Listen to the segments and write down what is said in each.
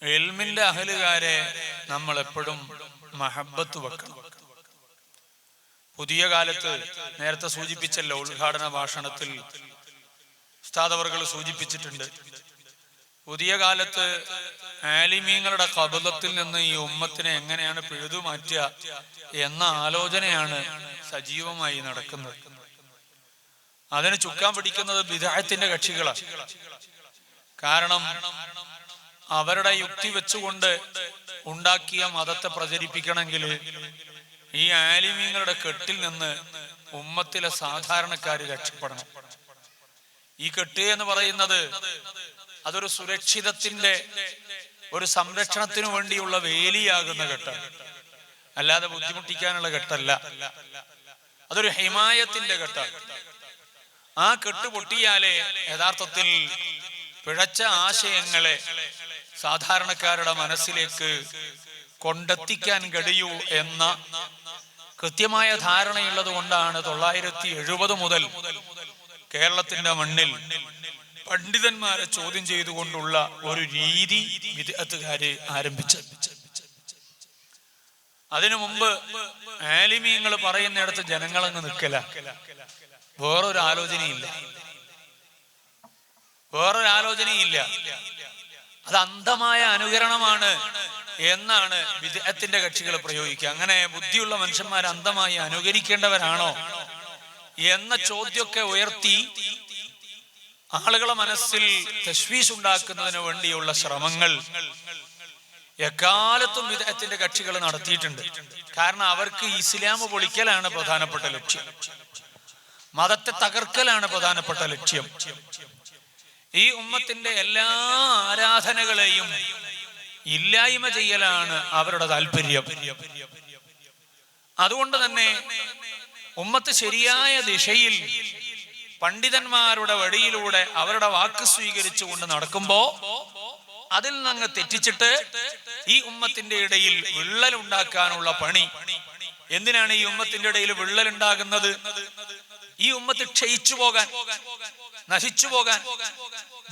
ഇൽമിന്റെ അഹലുകാരെ നമ്മൾ എപ്പോഴും മഹബത്ത് വെക്കണം. പുതിയ കാലത്ത് നേരത്തെ സൂചിപ്പിച്ചല്ലോ, ഉദ്ഘാടന ഭാഷണത്തിൽ ഉസ്താദ് അവർകൾ സൂചിപ്പിച്ചിട്ടുണ്ട്. പുതിയ കാലത്ത് ആലിമീങ്ങളുടെ ഖബളത്തിൽ നിന്ന് ഈ ഉമ്മത്തിനെ എങ്ങനെയാണ് പിഴുതു മാറ്റുക എന്ന ആലോചനയാണ് സജീവമായി നടക്കുന്നത്. അതിന് ചുക്കാൻ പിടിക്കുന്നത് ബിദ്അത്തിന്റെ കക്ഷികളാണ്. കാരണം അവരുടെ യുക്തി വെച്ചുകൊണ്ട് ഉണ്ടാക്കിയ മതത്തെ പ്രചരിപ്പിക്കണമെങ്കിൽ ഈ ആലിമീങ്ങളുടെ കെട്ടിൽ നിന്ന് ഉമ്മത്തിലെ സാധാരണക്കാര് രക്ഷപ്പെടണം. ഈ കെട്ട് എന്ന് പറയുന്നത് അതൊരു സുരക്ഷിതത്തിന്റെ, ഒരു സംരക്ഷണത്തിനു വേണ്ടിയുള്ള വേലിയാകുന്ന കെട്ടാണ്, അല്ലാതെ ബുദ്ധിമുട്ടിക്കാനുള്ള കെട്ടല്ല. അതൊരു ഹിമായത്തിന്റെ കെട്ടാണ്. ആ കെട്ട് പൊട്ടിയാലേ യഥാർത്ഥത്തിൽ പിഴച്ച ആശയങ്ങളെ സാധാരണക്കാരുടെ മനസ്സിലേക്ക് കൊണ്ടെത്തിക്കാൻ കഴിയൂ എന്ന കൃത്യമായ ധാരണയുള്ളത് കൊണ്ടാണ് 970 മുതൽ കേരളത്തിന്റെ മണ്ണിൽ പണ്ഡിതന്മാരെ ചോദ്യം ചെയ്തുകൊണ്ടുള്ള ഒരു രീതി വിദ്അത്തുകാര് ആരംഭിച്ചത്. അതിനു മുമ്പ് ആലിമീങ്ങൾ പറയുന്നിടത്ത് ജനങ്ങളങ്ങ് നിൽക്കല, വേറൊരു ആലോചനയില്ല. അത് അന്ധമായ അനുകരണമാണ് എന്നാണ് വിദ്അത്തിന്റെ കക്ഷികൾ പ്രയോഗിക്കുക. അങ്ങനെ ബുദ്ധിയുള്ള മനുഷ്യന്മാർ അന്ധമായി അനുകരിക്കേണ്ടവരാണോ എന്ന ചോദ്യമൊക്കെ ഉയർത്തി ആളുകളെ മനസ്സിൽ തശ്വീഷ് ഉണ്ടാക്കുന്നതിന് വേണ്ടിയുള്ള ശ്രമങ്ങൾ എക്കാലത്തും വിദ്അത്തിന്റെ കക്ഷികൾ നടത്തിയിട്ടുണ്ട്. കാരണം അവർക്ക് ഇസ്ലാം പൊളിക്കലാണ് പ്രധാനപ്പെട്ട ലക്ഷ്യം, മതത്തെ തകർക്കലാണ് പ്രധാനപ്പെട്ട ലക്ഷ്യം. ഈ ഉമ്മത്തിന്റെ എല്ലാ ആരാധനകളെയും ഇല്ലായ്മ ചെയ്യലാണ് അവരുടെ താല്പര്യം. അതുകൊണ്ട് തന്നെ ഉമ്മത്ത് ശരിയായ ദിശയിൽ പണ്ഡിതന്മാരുടെ വഴിയിലൂടെ അവരുടെ വാക്ക് സ്വീകരിച്ചുകൊണ്ട് നടക്കുമ്പോ അതിൽ നിന്ന് തെറ്റിച്ചിട്ട് ഈ ഉമ്മത്തിന്റെ ഇടയിൽ വിള്ളൽ ഉണ്ടാക്കാനുള്ള പണി. എന്തിനാണ് ഈ ഉമ്മത്തിന്റെ ഇടയിൽ വിള്ളൽ ഉണ്ടാകുന്നത്? ഈ ഉമ്മത്ത് ക്ഷയിച്ചു പോകാൻ, നശിച്ചു പോകാൻ.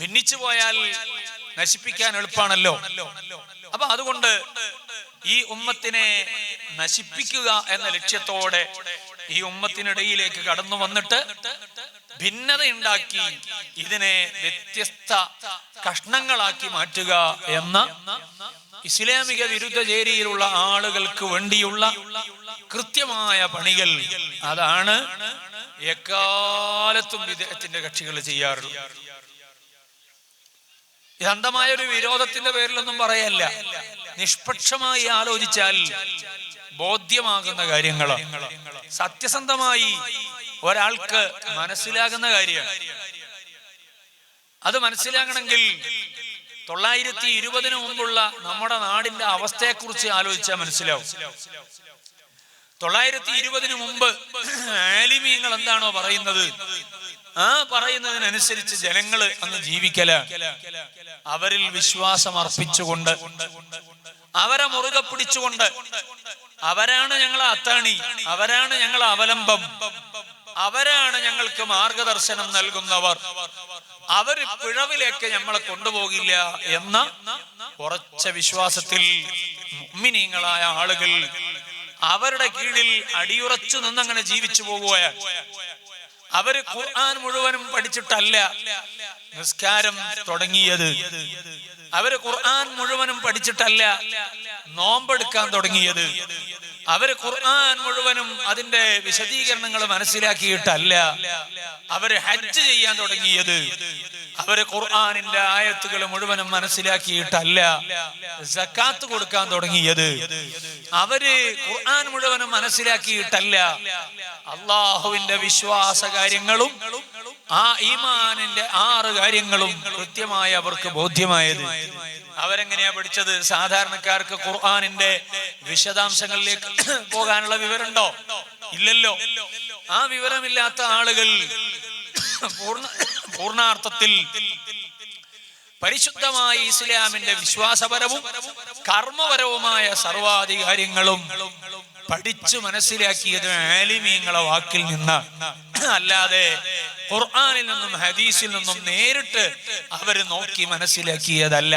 ഭിന്നിച്ചു പോയാൽ നശിപ്പിക്കാൻ എളുപ്പമാണല്ലോ. അപ്പൊ അതുകൊണ്ട് ഈ ഉമ്മത്തിനെ നശിപ്പിക്കുക എന്ന ലക്ഷ്യത്തോടെ ഈ ഉമ്മത്തിനിടയിലേക്ക് കടന്നു വന്നിട്ട് ഭിന്നതയുണ്ടാക്കി ഇതിനെ വ്യത്യസ്ത കഷ്ണങ്ങളാക്കി മാറ്റുക എന്ന ഇസ്ലാമിക വിരുദ്ധ ചേരിയിലുള്ള ആളുകൾക്ക് വേണ്ടിയുള്ള കൃത്യമായ പണികൾ, അതാണ് എക്കാലത്തും വിദ്അത്തിന്റെ കക്ഷികൾ ചെയ്യാറുള്ളത്. ഇത് അന്ധമായ ഒരു വിരോധത്തിന്റെ പേരിലൊന്നും പറയല്ല, നിഷ്പക്ഷമായി ആലോചിച്ചാൽ ബോധ്യമാകുന്ന കാര്യങ്ങളാണ്, സത്യസന്ധമായി ഒരാൾക്ക് മനസ്സിലാകുന്ന കാര്യമാണ്. അത് മനസ്സിലാകണമെങ്കിൽ 920 മുമ്പുള്ള നമ്മുടെ നാടിന്റെ അവസ്ഥയെക്കുറിച്ച് ആലോചിച്ചാൽ മനസ്സിലാവും. 920 മുമ്പ് ആലിമീങ്ങൾ എന്താണോ പറയുന്നത് ആ പറയുന്നതിനനുസരിച്ച് ജനങ്ങള് അങ്ങ് ജീവിക്കലാണ്. അവരിൽ വിശ്വാസം അർപ്പിച്ചുകൊണ്ട്, അവരെ മുറുകെ പിടിച്ചുകൊണ്ട്, അവരാണ് ഞങ്ങളെ അത്താണി, അവരാണ് ഞങ്ങളെ അവലംബം, അവരാണ് ഞങ്ങൾക്ക് മാർഗദർശനം നൽകുന്നവർ, അവർ പിഴവിലേക്ക് നമ്മളെ കൊണ്ടുപോകില്ല എന്ന ഉറച്ച വിശ്വാസത്തിൽ മുഅ്മിനീങ്ങളായ ആളുകൾ അവരുടെ കീഴിൽ അടിയുറച്ചു നിന്നങ്ങനെ ജീവിച്ചു പോകുകയാണ്. അവര് ഖുർആൻ മുഴുവനും പഠിച്ചിട്ടല്ല നിസ്കാരം തുടങ്ങിയത്, അവര് ഖുർആൻ മുഴുവനും പഠിച്ചിട്ടല്ല നോമ്പെടുക്കാൻ തുടങ്ങിയത്, അവര് ഖുർആൻ മുഴുവനും അതിന്റെ വിശദീകരണങ്ങൾ മനസ്സിലാക്കിയിട്ടല്ല അവര് ഹജ്ജ് ചെയ്യാൻ തുടങ്ങിയത്, അവര് ഖുർആനിന്റെ ആയത്തുകൾ മുഴുവനും മനസ്സിലാക്കിയിട്ടല്ല സക്കാത്ത് കൊടുക്കാൻ തുടങ്ങിയത്, അവര് ഖുർആൻ മുഴുവനും മനസ്സിലാക്കിയിട്ടല്ല അള്ളാഹുവിന്റെ വിശ്വാസ കാര്യങ്ങളും ആ ഈമാനിന്റെ 6 കാര്യങ്ങളും കൃത്യമായി അവർക്ക് ബോധ്യമായത്. അവരെങ്ങനെയാ പഠിച്ചത്? സാധാരണക്കാർക്ക് ഖുർആനിന്റെ വിശദാംശങ്ങളിലേക്ക് പോകാനുള്ള വിവരമുണ്ടോ? ഇല്ലല്ലോ. ആ വിവരമില്ലാത്ത ആളുകൾ പൂർണ്ണാർത്ഥത്തിൽ പരിശുദ്ധമായ ഇസ്ലാമിന്റെ വിശ്വാസപരവും കർമ്മപരവുമായ സർവാധികാര്യങ്ങളും പഠിച്ചു മനസ്സിലാക്കിയത് ആലിമീങ്ങളെ വാക്കിൽ നിന്ന്, അല്ലാതെ ഖുർആനിൽ നിന്നും ഹദീസിൽ നിന്നും നേരിട്ട് അവര് നോക്കി മനസ്സിലാക്കിയതല്ല.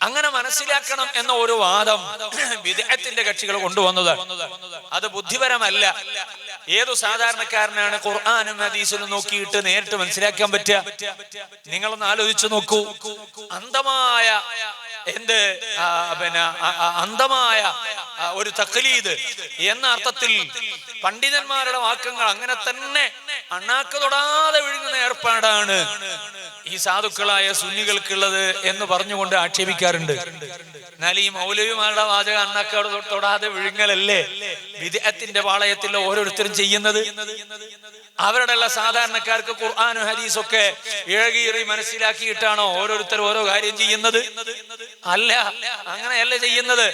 അങ്ങനെ മനസ്സിലാക്കണം എന്ന ഒരു വാദം ബിദ്അത്തിന്റെ കക്ഷികൾ കൊണ്ടുവന്നത്. അത് ബുദ്ധിപരമല്ല. ഏതു സാധാരണക്കാരനാണ് ഖുർആനും ഹദീസിലും നോക്കിയിട്ട് നേരിട്ട് മനസ്സിലാക്കാൻ പറ്റുക? നിങ്ങളൊന്ന് ആലോചിച്ചു നോക്കൂ. അന്ധമായ അന്ധമായ ഒരു തഖ്ലീദ് എന്ന അർത്ഥത്തിൽ പണ്ഡിതന്മാരുടെ വാക്കുകൾ അങ്ങനെ തന്നെ അണ്ണാക്ക് തൊടാതെ വിഴുങ്ങുന്ന ഏർപ്പാടാണ് ഈ സാധുക്കളായ സുന്നികൾക്കുള്ളത് എന്ന് പറഞ്ഞുകൊണ്ട് ആക്ഷേപിക്കാറുണ്ട്. എന്നാൽ ഈ മൗലവിമാരുടെ വാചകം അണ്ണാക്കോട് തൊടാതെ വിഴുങ്ങലല്ലേ ബിദ്അത്തിന്റെ പാളയത്തിൽ ഓരോരുത്തരും ചെയ്യുന്നത്? അവരുടെ സാധാരണക്കാർക്ക് ഖുർആനും ഹദീസൊക്കെ ഇഴകീറി മനസ്സിലാക്കിയിട്ടാണോ ഓരോരുത്തർ ഓരോ കാര്യം ചെയ്യുന്നത്? അല്ല, അങ്ങനെയല്ല ചെയ്യുന്നത്.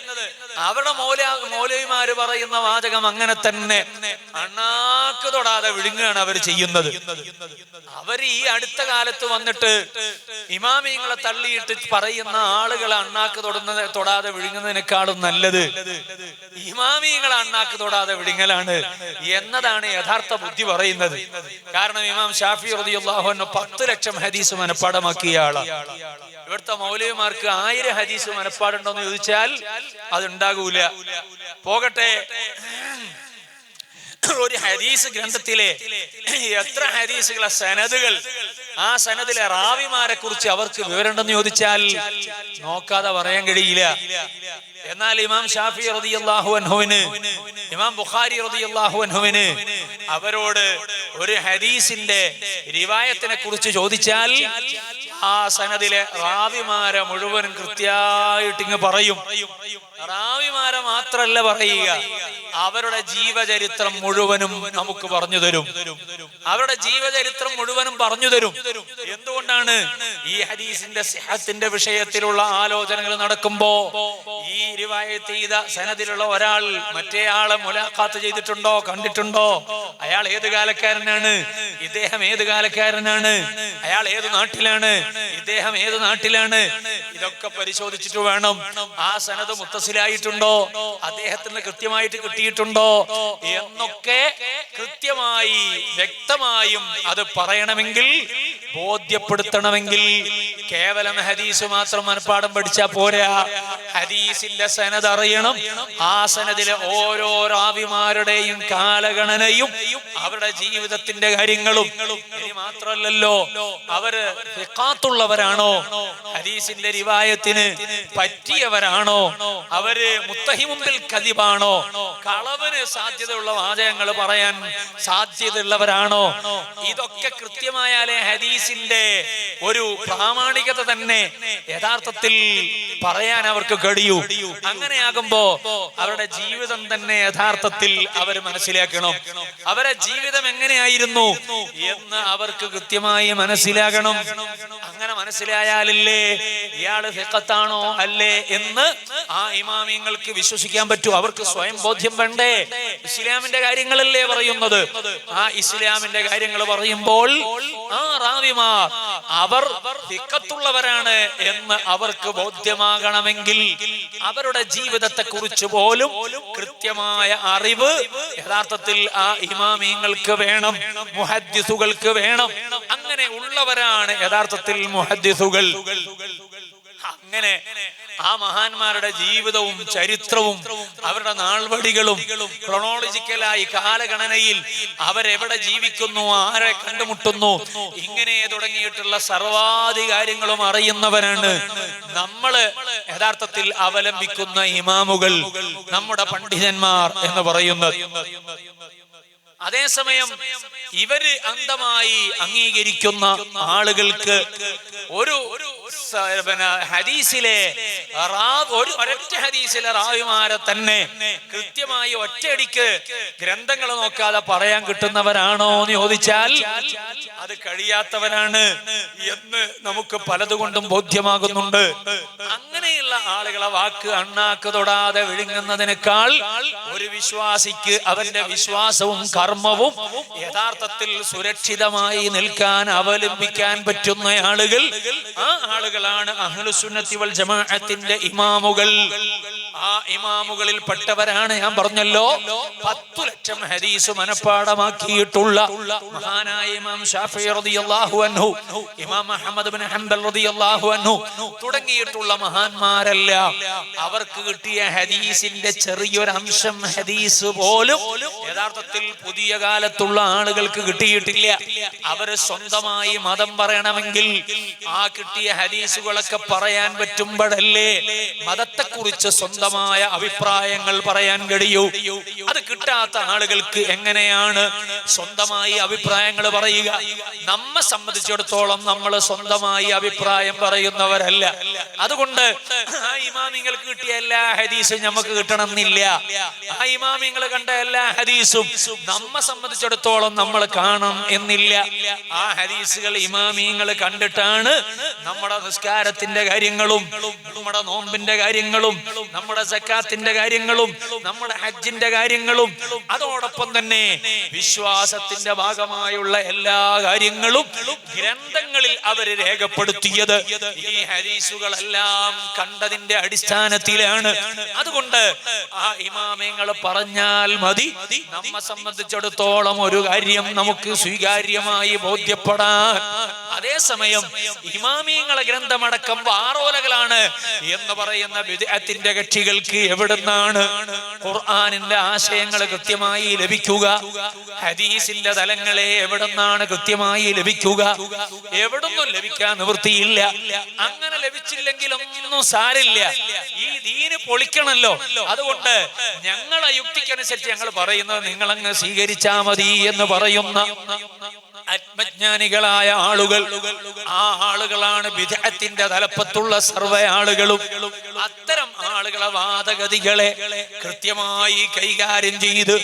അവരുടെ മൗലവിമാര് പറയുന്ന വാചകം അങ്ങനെ തന്നെ അണ്ണാക്ക് തൊടാതെ വിഴുങ്ങുകയാണ് അവർ ചെയ്യുന്നത്. അവർ ഈ അടുത്ത കാലത്ത് വന്നിട്ട് ഇമാമിങ്ങളെ തള്ളിയിട്ട് പറയുന്ന ആളുകളെ അണ്ണാക്ക് തൊടാതെ വിഴുങ്ങുന്നതിനേക്കാളും നല്ലത് ഇമാമിങ്ങളെ അണ്ണാക്ക് തൊടാതെ വിഴുങ്ങലാണ് എന്നതാണ് യഥാർത്ഥ ബുദ്ധി പറയുന്നത്. കാരണം ഇമാം ഷാഫി റളിയല്ലാഹു അൻഹു 10 ലക്ഷം ഹദീസ് മനഃപ്പാടമാക്കിയ ആളാണ്. ഇവിടുത്തെ മൗലവിമാർക്ക് 1000 ഹദീസ് മനഃപ്പാടുണ്ടോ എന്ന് ചോദിച്ചാൽ അതുണ്ടാകൂല. പോകട്ടെ, ഒരു ഹദീസ് ഗ്രന്ഥത്തിലെ എത്ര ഹദീസുകളെ സനദുകൾ, ആ സനദിലെ റാവിമാരെ കുറിച്ച് അവർക്ക് വിവരമുണ്ടെന്ന് ചോദിച്ചാൽ നോക്കാതെ പറയാൻ കഴിയില്ല. എന്നാൽ ഇമാം ഷാഫി റളിയല്ലാഹു അൻഹുവിന്, ഇമാം ബുഖാരി റളിയല്ലാഹു അൻഹുവിന് അവരോട് ഒരു ഹദീസിന്റെ റിവായത്തിനെ കുറിച്ച് ചോദിച്ചാൽ ആ സനദിലെ റാവിമാരെ മുഴുവനും കൃത്യമായിട്ട് ഇങ്ങ് പറയും. റാവിമാരെ മാത്രല്ല പറയുക, അവരുടെ ജീവചരിത്രം മുഴുവനും നമുക്ക് പറഞ്ഞു തരും. അവരുടെ ജീവചരിത്രം മുഴുവനും പറഞ്ഞു തരും. എന്തുകൊണ്ടാണ്? ഈ ഹദീസിന്റെ സിഹത്തിന്റെ വിഷയത്തിലുള്ള ആലോചനകൾ നടക്കുമ്പോ ഈ റിവായത്ത് ചെയ്ത സനദിലുള്ള ഒരാൾ മറ്റേ ആളെ മുലാഖാത്ത് ചെയ്തിട്ടുണ്ടോ, കണ്ടിട്ടുണ്ടോ? അയാൾ ഏത് കാലക്കാരനാണ്? ഇദ്ദേഹം ഏത് കാലക്കാരനാണ്? അയാൾ ഏത് നാട്ടിലാണ്? ഇദ്ദേഹം ഏത് നാട്ടിലാണ്? ഇതൊക്കെ പരിശോധിച്ചിട്ട് വേണം ആ സനദ് മുത്തസിലായിട്ടുണ്ടോ, അദ്ദേഹത്തിന് കൃത്യമായിട്ട് കിട്ടിയിട്ടുണ്ടോ എന്നൊക്കെ കൃത്യമായി വ്യക്തമായും അത് പറയണമെങ്കിൽ, ബോധ്യപ്പെടുത്തണമെങ്കിൽ കേവലം ഹദീസ് മാത്രം മനഃപ്പാഠം പഠിച്ചാൽ പോരാ. ഹദീസിന്റെ സനദ് അറിയണം. ആ സനദിലെ ഓരോ റാവിമാരുടെയും കാലഗണനയും അവരുടെ ജീവിതത്തിന്റെ കാര്യങ്ങളും. ഇനി മാത്രമല്ലല്ലോ, അവര് ഫിഖാത്തുള്ളവരാണോ, ഹദീസിന്റെ റിവായത്തിന് പറ്റിയവരാണോ, അവര് മുത്തഹിമുമ്പിൽ കദിബാണോ, കളവിന് സാധ്യതയുള്ള വാചകങ്ങൾ പറയാൻ സാധ്യതയുള്ളവരാണോ? ഇതൊക്കെ കൃത്യമായാലേ ഹദീസിന്റെ ഒരു പ്രാമാണികത തന്നെ യഥാർത്ഥത്തിൽ പറയാൻ അവർക്ക് കഴിയൂ. അങ്ങനെയാകുമ്പോ അവരുടെ ജീവിതം തന്നെ യഥാർത്ഥത്തിൽ അവർ മനസ്സിലാക്കണം. അവരുടെ ജീവിതം എങ്ങനെയായിരുന്നു എന്ന് അവർക്ക് കൃത്യമായി മനസ്സിലാകണം. അങ്ങനെ മനസ്സിലായാലല്ലേ ഇയാള് ഫിഖത്താണോ അല്ലേ എന്ന് ആ ഇമാമിങ്ങൾക്ക് വിശ്വസിക്കാൻ പറ്റൂ. അവർക്ക് സ്വയം ബോധ്യം വേണ്ടേ? ഇസ്ലാമിന്റെ കാര്യങ്ങളല്ലേ പറയുന്നത്. ആ ഇസ്ലാമിന്റെ കാര്യങ്ങൾ പറയുമ്പോൾ ആ റാവിമാർ അവർ ഫിഖത്തുള്ളവരാണ് എന്ന് അവർക്ക് ബോധ്യമാകണമെങ്കിൽ അവരുടെ ജീവിതത്തെ കുറിച്ച് പോലും കൃത്യമായ അറിവ് യഥാർത്ഥത്തിൽ ആ ഇമാമിങ്ങൾക്ക് വേണം, മുഹദ്ദിസുകൾക്ക് വേണം. അങ്ങനെ ഉള്ളവരാണ് യഥാർത്ഥത്തിൽ മുഹദ്ദിസുകൾ. അങ്ങനെ ആ മഹാന്മാരുടെ ജീവിതവും ചരിത്രവും അവരുടെ നാൾവടികളും ക്രോണോളജിക്കലായി കാലഗണനയിൽ അവരെവിടെ ജീവിക്കുന്നു, ആരെ കണ്ടുമുട്ടുന്നു, ഇങ്ങനെ തുടങ്ങിയിട്ടുള്ള സർവാധി കാര്യങ്ങളും അറിയുന്നവരാണ് നമ്മള് യഥാർത്ഥത്തിൽ അവലംബിക്കുന്ന ഇമാമുകൾ, നമ്മുടെ പണ്ഡിതന്മാർ എന്ന് പറയുന്നത്. അതേസമയം ഇവര് അന്ധമായി അംഗീകരിക്കുന്ന ആളുകൾക്ക് ഒരു ഹദീസിലെ ഒരൊറ്റ ഹദീസിലെ റാവിമാരെ തന്നെ കൃത്യമായി ഒറ്റയടിക്ക് ഗ്രന്ഥങ്ങൾ നോക്കാതെ പറയാൻ കിട്ടുന്നവരാണോ എന്ന് ചോദിച്ചാൽ അത് കഴിയാത്തവരാണ് എന്ന് നമുക്ക് പലതുകൊണ്ടും ബോധ്യമാകുന്നുണ്ട്. അങ്ങനെയുള്ള ആളുകളെ വാക്ക് അണ്ണാക്ക് തൊടാതെ വിഴുങ്ങുന്നതിനേക്കാൾ ഒരു വിശ്വാസിക്ക് അവന്റെ വിശ്വാസവും കർമ്മവും യഥാർത്ഥത്തിൽ സുരക്ഷിതമായി നിൽക്കാൻ അവലംബിക്കാൻ പറ്റുന്ന ആളുകൾ, ആ ആളുകളാണ് അഹ്ലുസുന്നത്തി വൽ ജമാഅത്തിന്റെ ഇമാമുകൾ. ആ ഇമാമുകളിൽ പെട്ടവരാണ്. ഞാൻ പറഞ്ഞല്ലോ 10 ലക്ഷം ഹദീസ് മനപ്പാടമാക്കിയിട്ടുള്ള മഹാനായ ഇമാം ശാഫിഈ റളിയല്ലാഹു അൻഹു, ഇമാം അഹ്മദ് ഇബ്നു ഹംബൽ റളിയല്ലാഹു അൻഹു തുടങ്ങിയിട്ടുള്ള മഹാന്മാരെല്ലാം അവർക്ക് കിട്ടിയ ഹദീസിന്റെ ചെറിയൊരു അംശം ഹദീസ് പോലും യഥാർത്ഥത്തിൽ പുതിയ കാലത്തുള്ള ആളുകൾക്ക് കിട്ടിയിട്ടില്ല. അവര് സ്വന്തമായി മതം പറയണമെങ്കിൽ ആ കിട്ടിയ ഹദീസുകളൊക്കെ പറയാൻ പറ്റുമ്പോഴല്ലേ മതത്തെക്കുറിച്ച് സ്വന്തമായ അഭിപ്രായങ്ങൾ പറയാൻ കഴിയൂ. അത് കിട്ടാത്ത ആളുകൾക്ക് എങ്ങനെയാണ് സ്വന്തമായി അഭിപ്രായങ്ങൾ പറയുക? നമ്മെ സംബന്ധിച്ചിടത്തോളം നമ്മൾ സ്വന്തമായി അഭിപ്രായം പറയുന്നവരല്ല. അതുകൊണ്ട് ആ ഇമാമിങ്ങൾക്ക് കിട്ടിയ എല്ലാ ഹദീസും നമുക്ക് കിട്ടണമെന്നില്ല. ആ ഇമാമിങ്ങൾ കണ്ട എല്ലാ ഹദീസും നമ്മെ സംബന്ധിച്ചിടത്തോളം നമ്മൾ കാണണം എന്നില്ല. ആ ഹദീസുകൾ ഇമാമിങ്ങൾ കണ്ടിട്ടാണ് നമ്മുടെ നിസ്കാരത്തിന്റെ കാര്യങ്ങളും നമ്മുടെ നോമ്പിന്റെ കാര്യങ്ങളും നമ്മുടെ സക്കാത്തിന്റെ കാര്യങ്ങളും നമ്മുടെ ഹജ്ജിന്റെ കാര്യങ്ങളും അതോടൊപ്പം തന്നെ വിശ്വാസത്തിന്റെ ഭാഗമായുള്ള എല്ലാ കാര്യങ്ങളും ഗ്രന്ഥങ്ങളിൽ അവർ രേഖപ്പെടുത്തിയത് ഈ ഹദീസുകളെല്ലാം കണ്ടതിന്റെ അടിസ്ഥാനത്തിലാണ്. അതുകൊണ്ട് ആ ഇമാമിങ്ങൾ പറഞ്ഞാൽ മതി. നമ്മെ സംബന്ധിച്ചിടത്തോളം ഒരു കാര്യം നമുക്ക് സ്വീകാര്യമായി ബോധ്യപ്പെടാൻ. അതേസമയം ഇമാമിങ്ങളെ ഗ്രന്ഥമടക്കം വാറോലകളാണ് എന്ന് പറയുന്ന ബിദ്അത്തിന്റെ കക്ഷികൾക്ക് എവിടുന്നാണ് ഖുർആനിന്റെ ആശയങ്ങൾ കൃത്യമായി ലഭിക്കുക? ഹദീസിന്റെ തലങ്ങളെ എവിടുന്നാണ് കൃത്യമായി ലഭിക്കുക? എവിടുന്നും ലഭിക്കാൻ നിവൃത്തിയില്ല. അങ്ങനെ ലഭിച്ചില്ലെങ്കിലൊന്നും സാരില്ല. ഈ ദീന് പൊളിക്കണല്ലോ. അതുകൊണ്ട് ഞങ്ങളെ യുക്തിക്കനുസരിച്ച് ഞങ്ങൾ പറയുന്നത് നിങ്ങളങ്ങ് സ്വീകരിച്ചാ മതി എന്ന് പറയുന്ന ആത്മജ്ഞാനികളായ ആളുകൾ, ആ ആളുകളാണ് ബിദ്അത്തിന്റെ തലപ്പത്തുള്ള സർവ്വ ആളുകളും. അത്തരം ആളുകളെ വാദഗതികളെ കൃത്യമായി കൈകാര്യം ചെയ്ത്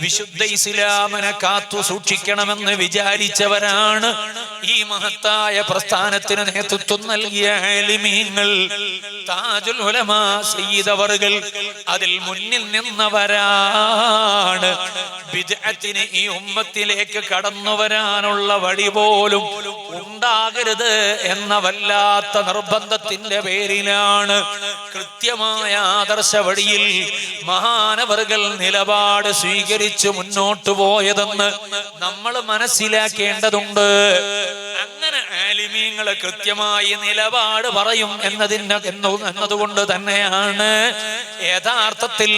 വിശുദ്ധ ഇസ്ലാമിനെ കാത്തു സൂക്ഷിക്കണമെന്ന് വിചാരിച്ചവരാണ് ഈ മഹത്തായ പ്രസ്ഥാനത്തിന് നേതൃത്വം നൽകിയ ആലിമീങ്ങൾ. താജുൽ ഉലമാ സയ്യിദ് അവറുകൾ അതിൽ മുന്നിൽ നിന്നവരാണ്. ബിദ്അത്തിന് ഈ ഉമ്മത്തിലേക്ക് കടന്നു വരാനുള്ള വഴി പോലും ഉണ്ടാകരുത് എന്ന വല്ലാത്ത നിർബന്ധത്തിന്റെ പേരിലാണ് കൃത്യമായ ആദർശ വഴിയിൽ മഹാനവറുകൾ നിലപാട് സ്വീകരിച്ചു മുന്നോട്ടു പോയതെന്ന് നമ്മൾ മനസ്സിലാക്കേണ്ടതുണ്ട്. അങ്ങനെ ആലിമീങ്ങൾ കൃത്യമായി നിലപാട് പറയും എന്നതുകൊണ്ട് തന്നെയാണ് യഥാർത്ഥത്തിൽ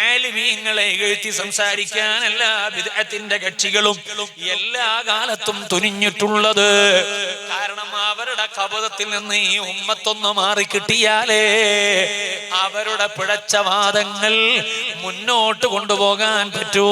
ആലിമീങ്ങളെ എഴുത്തി സംസാരിക്കാൻ എല്ലാ ബിദ്അത്തിന്റെ കക്ഷികളും എല്ലാ കാലത്തും തുനിഞ്ഞിട്ടുള്ളത്. കാരണം അവരുടെ കപടത്തിൽ നിന്ന് ഈ ഉമ്മത്തൊന്ന് മാറിക്കിട്ടിയാലേ അവരുടെ പിഴച്ച വാദങ്ങൾ മുന്നോട്ട് കൊണ്ടുപോകാൻ പറ്റൂ.